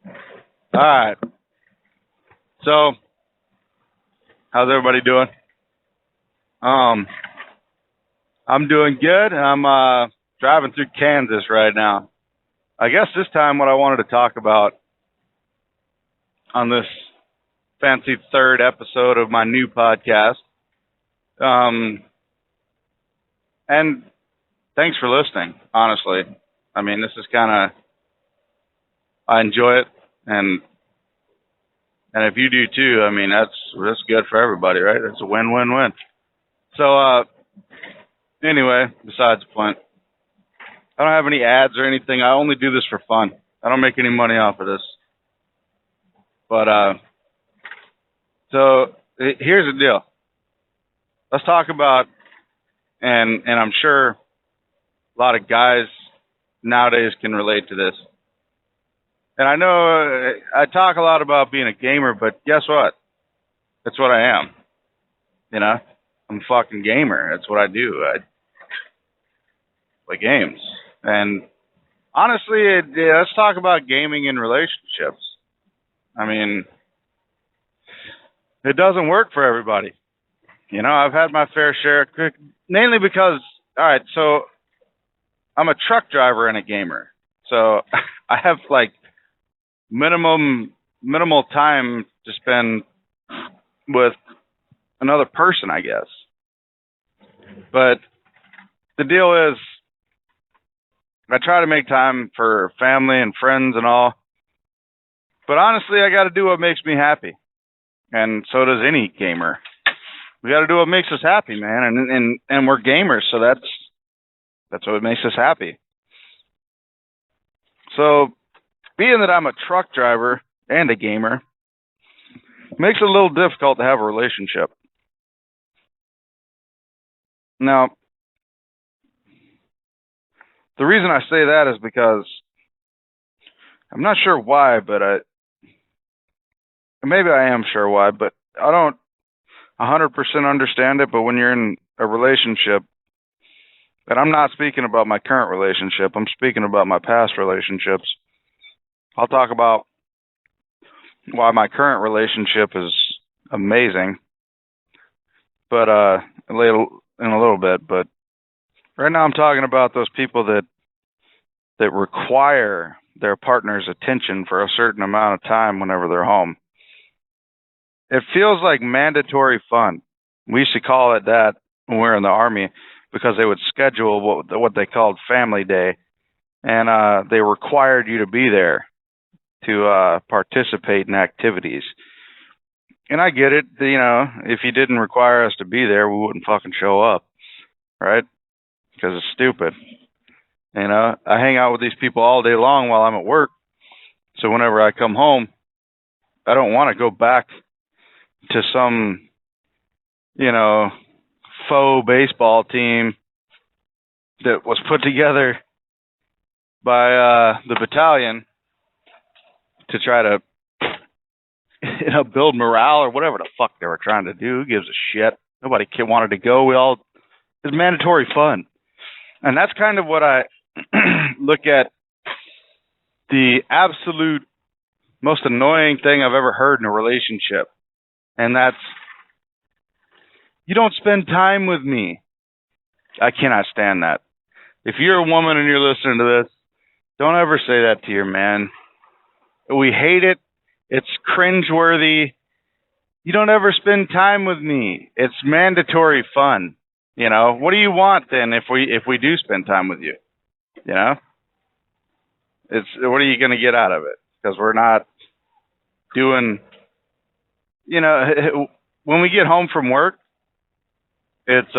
All right. So, how's everybody doing? I'm doing good. I'm driving through Kansas right now. I guess this time what I wanted to talk about on this fancy third episode of my new podcast. And thanks for listening, honestly. I mean, this is kind of, I enjoy it, and if you do too, I mean, that's good for everybody, right? It's a win-win-win. So, anyway, besides the point, I don't have any ads or anything. I only do this for fun. I don't make any money off of this. But, so here's the deal. Let's talk about, and I'm sure a lot of guys nowadays can relate to this. And I know I talk a lot about being a gamer, but guess what? That's what I am. You know, I'm a fucking gamer. That's what I do. I play games. And honestly, let's talk about gaming in relationships. I mean, it doesn't work for everybody. You know, I've had my fair share, mainly because, all right, so I'm a truck driver and a gamer. So I have like minimal time to spend with another person, I guess. But the deal is, I try to make time for family and friends and all. But honestly, I got to do what makes me happy. And so does any gamer. We got to do what makes us happy, man. And we're gamers, so that's what makes us happy. So, being that I'm a truck driver and a gamer, it makes it a little difficult to have a relationship. Now, the reason I say that is because I'm not sure why, but maybe I am sure why, but I don't 100% understand it. But when you're in a relationship, and I'm not speaking about my current relationship, I'm speaking about my past relationships. I'll talk about why my current relationship is amazing, but in a little bit. But right now I'm talking about those people that require their partner's attention for a certain amount of time whenever they're home. It feels like mandatory fun. We used to call it that when we were in the Army, because they would schedule what they called family day, and they required you to be there to participate in activities. And I get it, you know, if you didn't require us to be there, we wouldn't fucking show up, right? Because it's stupid. You know, I hang out with these people all day long while I'm at work. So whenever I come home, I don't want to go back to some, you know, faux baseball team that was put together by the battalion to try to, you know, build morale or whatever the fuck they were trying to do. Who gives a shit? Nobody wanted to go. It's mandatory fun. And that's kind of what I look at, the absolute most annoying thing I've ever heard in a relationship. And that's, you don't spend time with me. I cannot stand that. If you're a woman and you're listening to this, don't ever say that to your man. We hate it. It's cringeworthy. You don't ever spend time with me. It's mandatory fun. You know, what do you want then if we do spend time with you? You know? What are you going to get out of it? Because we're not doing, you know, when we get home from work, it's,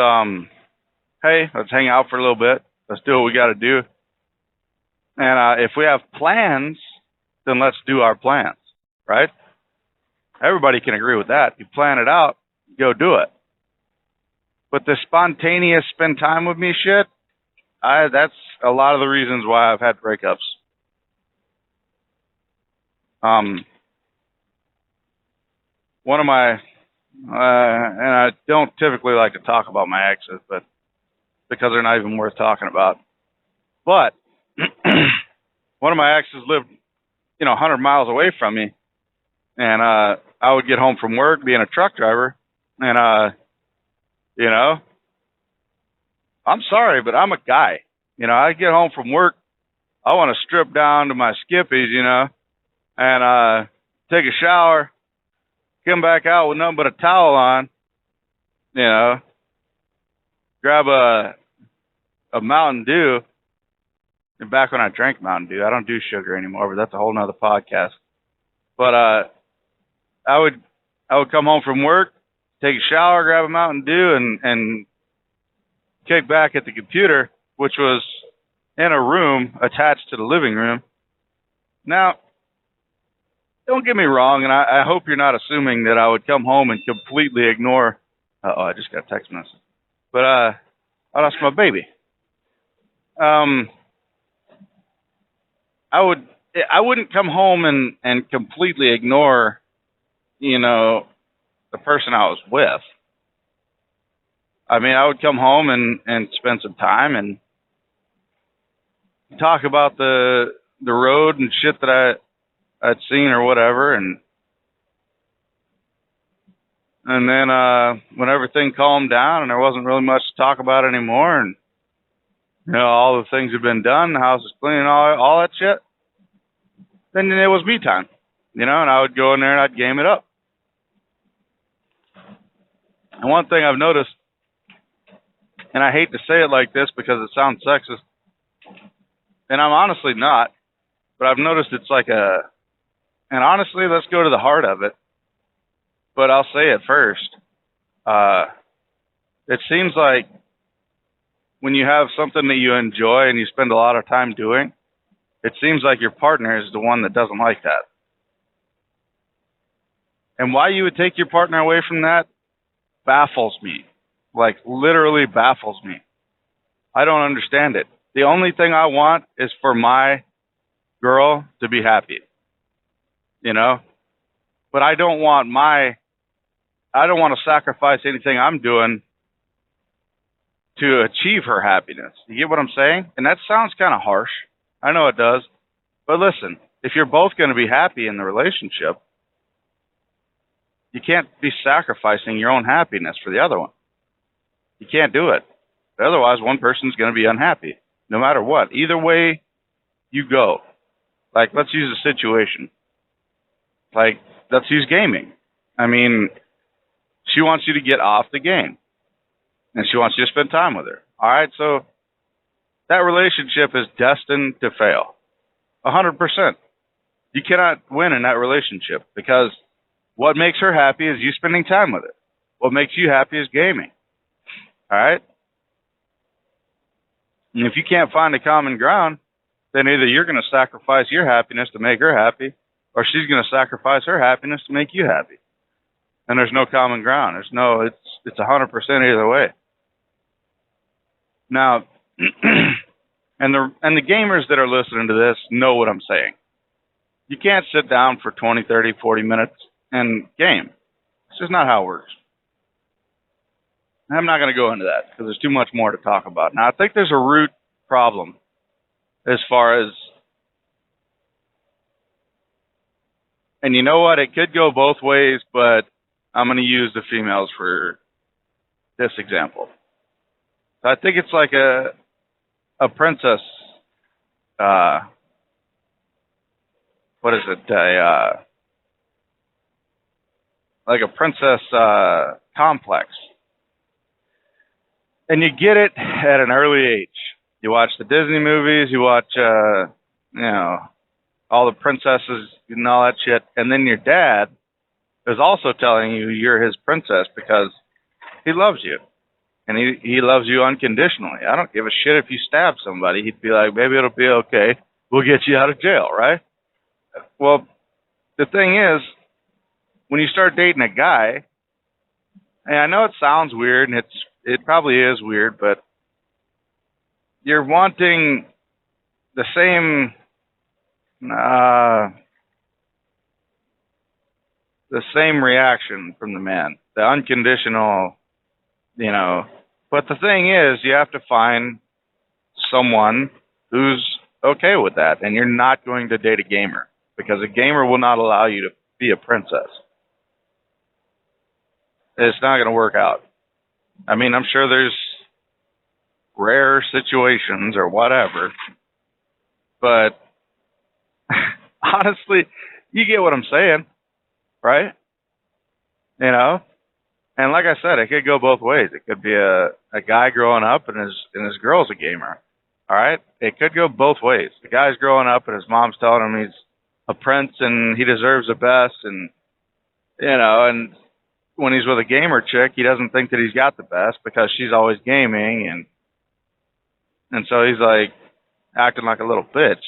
hey, let's hang out for a little bit. Let's do what we got to do. And if we have plans, then let's do our plans, right? Everybody can agree with that. You plan it out, go do it. But the spontaneous spend time with me shit, that's a lot of the reasons why I've had breakups. One of my, and I don't typically like to talk about my exes, but because they're not even worth talking about. But one of my exes lived 100 miles away from me. And I would get home from work being a truck driver. And, I'm sorry, but I'm a guy. I get home from work. I want to strip down to my skippies, and take a shower, come back out with nothing but a towel on, grab a Mountain Dew. And back when I drank Mountain Dew, I don't do sugar anymore, but that's a whole nother podcast. But I would come home from work, take a shower, grab a Mountain Dew, and kick back at the computer, which was in a room attached to the living room. Now, don't get me wrong, and I hope you're not assuming that I would come home and completely ignore. I just got a text message. But I lost my baby. I wouldn't come home and completely ignore, the person I was with. I mean, I would come home and spend some time and talk about the road and shit that I'd seen or whatever, and then when everything calmed down and there wasn't really much to talk about anymore, and all the things had been done, the house was clean, and all that shit, then it was me time, and I would go in there and I'd game it up. And one thing I've noticed, and I hate to say it like this because it sounds sexist, and I'm honestly not, but I've noticed it's like and honestly, let's go to the heart of it, but I'll say it first. It seems like when you have something that you enjoy and you spend a lot of time doing, it seems like your partner is the one that doesn't like that. And why you would take your partner away from that baffles me. Like, literally baffles me. I don't understand it. The only thing I want is for my girl to be happy. But I don't want to sacrifice anything I'm doing to achieve her happiness. You get what I'm saying? And that sounds kind of harsh. I know it does. But listen, if you're both going to be happy in the relationship, you can't be sacrificing your own happiness for the other one. You can't do it. Otherwise, one person's going to be unhappy, no matter what. Either way you go. Like, let's use a situation. Like, let's use gaming. I mean, she wants you to get off the game, and she wants you to spend time with her. All right, so that relationship is destined to fail. 100%. You cannot win in that relationship because what makes her happy is you spending time with her. What makes you happy is gaming. All right? And if you can't find a common ground, then either you're going to sacrifice your happiness to make her happy, or she's going to sacrifice her happiness to make you happy. And there's no common ground. It's 100% either way. Now, and the gamers that are listening to this know what I'm saying. You can't sit down for 20, 30, 40 minutes and game. It's just not how it works. I'm not going to go into that because there's too much more to talk about. Now, I think there's a root problem as far as, and you know what? It could go both ways, but I'm going to use the females for this example. So I think it's like a princess, what is it? Like a princess complex. And you get it at an early age. You watch the Disney movies, you watch, all the princesses and all that shit. And then your dad is also telling you you're his princess because he loves you. And he loves you unconditionally. I don't give a shit if you stab somebody. He'd be like, baby, it'll be okay. We'll get you out of jail, right? Well, the thing is, when you start dating a guy, and I know it sounds weird, and it probably is weird, but you're wanting the same reaction from the man, the unconditional, But the thing is, you have to find someone who's okay with that, and you're not going to date a gamer because a gamer will not allow you to be a princess. It's not going to work out. I mean, I'm sure there's rare situations or whatever, but honestly, you get what I'm saying, right? You know? And like I said, it could go both ways. It could be a guy growing up and his girl's a gamer. All right? It could go both ways. The guy's growing up and his mom's telling him he's a prince and he deserves the best, and and when he's with a gamer chick, he doesn't think that he's got the best because she's always gaming, and so he's like acting like a little bitch.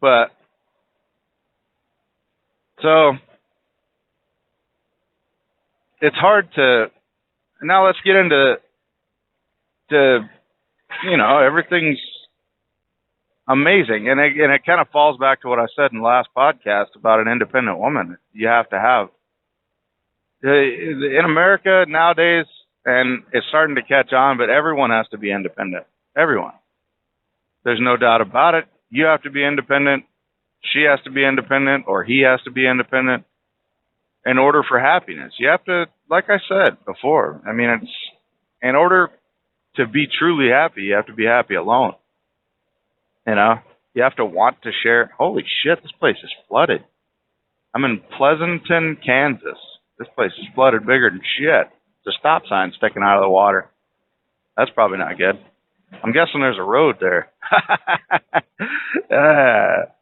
But so it's hard to. Now let's get into everything's amazing, and it kind of falls back to what I said in the last podcast about an independent woman. You have to have in America nowadays, and it's starting to catch on. But everyone has to be independent. Everyone. There's no doubt about it. You have to be independent. She has to be independent, or he has to be independent in order for happiness. You have to, like I said before, I mean, it's in order to be truly happy, you have to be happy alone. You have to want to share. Holy shit, this place is flooded. I'm in Pleasanton, Kansas. This place is flooded bigger than shit. There's a stop sign sticking out of the water. That's probably not good. I'm guessing there's a road there.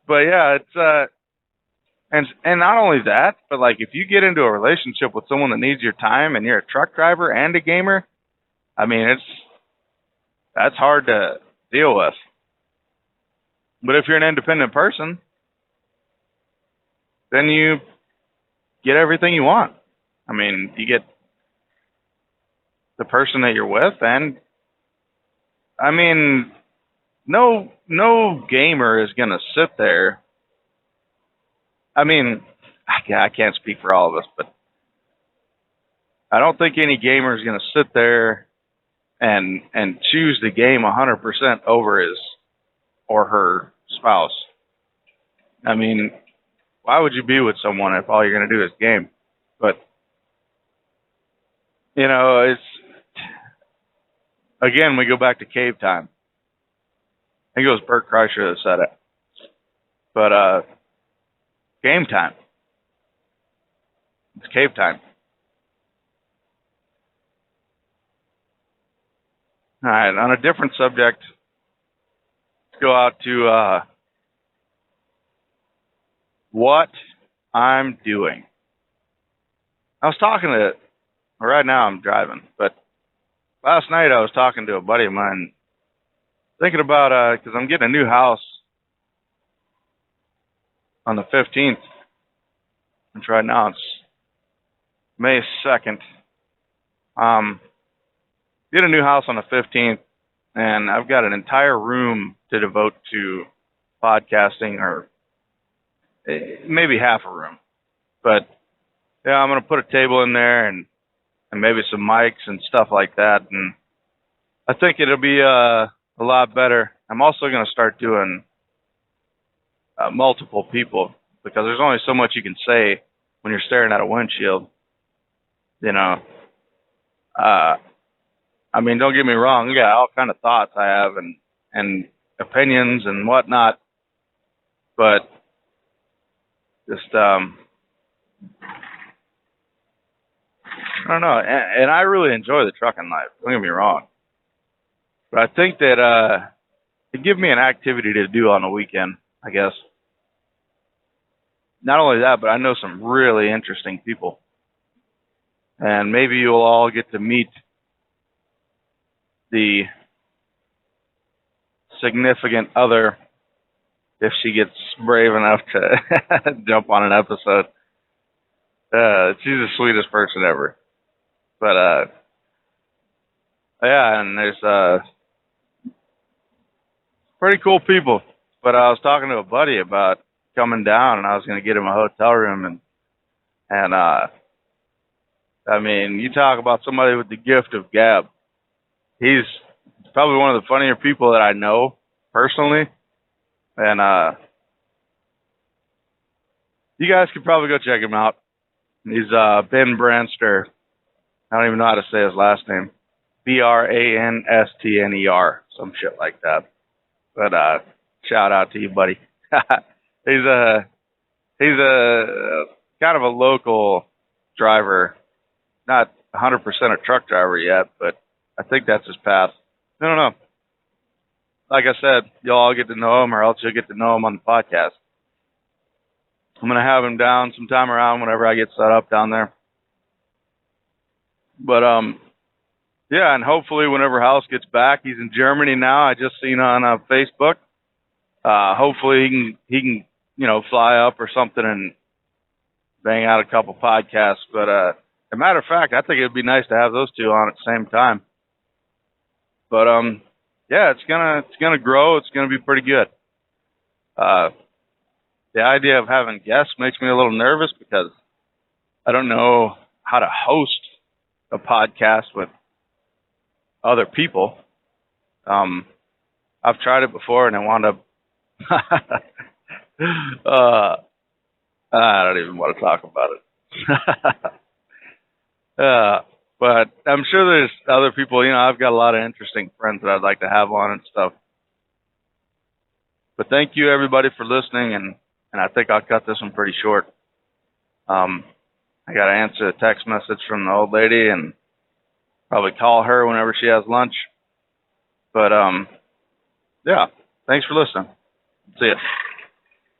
But yeah, it's and not only that, but like if you get into a relationship with someone that needs your time and you're a truck driver and a gamer, I mean that's hard to deal with. But if you're an independent person, then you get everything you want. I mean, you get the person that you're with, and I mean, no gamer is going to sit there. I mean, I can't speak for all of us, but I don't think any gamer is going to sit there and choose the game 100% over his or her spouse. I mean, why would you be with someone if all you're going to do is game? But, it's, again, we go back to cave time. I think it was Bert Kreischer that said it. But, game time. It's cave time. All right, on a different subject, let's go out to what I'm doing. I was talking to, right now I'm driving, but last night I was talking to a buddy of mine, thinking about, because I'm getting a new house on the 15th, which right now it's May 2nd. Get a new house on the 15th, and I've got an entire room to devote to podcasting, or maybe half a room. But yeah, I'm going to put a table in there and maybe some mics and stuff like that, and I think it'll be a lot better. I'm also going to start doing multiple people, because there's only so much you can say when you're staring at a windshield. I mean, don't get me wrong. I got all kind of thoughts I have and opinions and whatnot, but just I don't know. And I really enjoy the trucking life. Don't get me wrong, but I think that it gives me an activity to do on the weekend, I guess. Not only that, but I know some really interesting people, and maybe you'll all get to meet the significant other if she gets brave enough to jump on an episode. She's the sweetest person ever. But yeah, and there's pretty cool people. But I was talking to a buddy about coming down, and I was going to get him a hotel room, and I mean, you talk about somebody with the gift of gab. He's probably one of the funnier people that I know personally, and You guys could probably go check him out. He's Ben Branster. I don't even know how to say his last name. Branstner, some shit like that. But shout out to you, buddy. he's a kind of a local driver, not 100% a truck driver yet, but I think that's his path. I don't know. Like I said, you'll all get to know him, or else you'll get to know him on the podcast. I'm gonna have him down sometime around whenever I get set up down there. But yeah, and hopefully whenever House gets back, he's in Germany now. I just seen on Facebook. Hopefully he can fly up or something and bang out a couple podcasts. But as a matter of fact, I think it'd be nice to have those two on at the same time. But yeah, it's gonna grow. It's gonna be pretty good. The idea of having guests makes me a little nervous because I don't know how to host a podcast with other people. I've tried it before and I wound up I don't even want to talk about it. But I'm sure there's other people, I've got a lot of interesting friends that I'd like to have on and stuff. But thank you everybody for listening, and I think I'll cut this one pretty short. I got to answer a text message from the old lady and probably call her whenever she has lunch. But yeah, thanks for listening. See ya.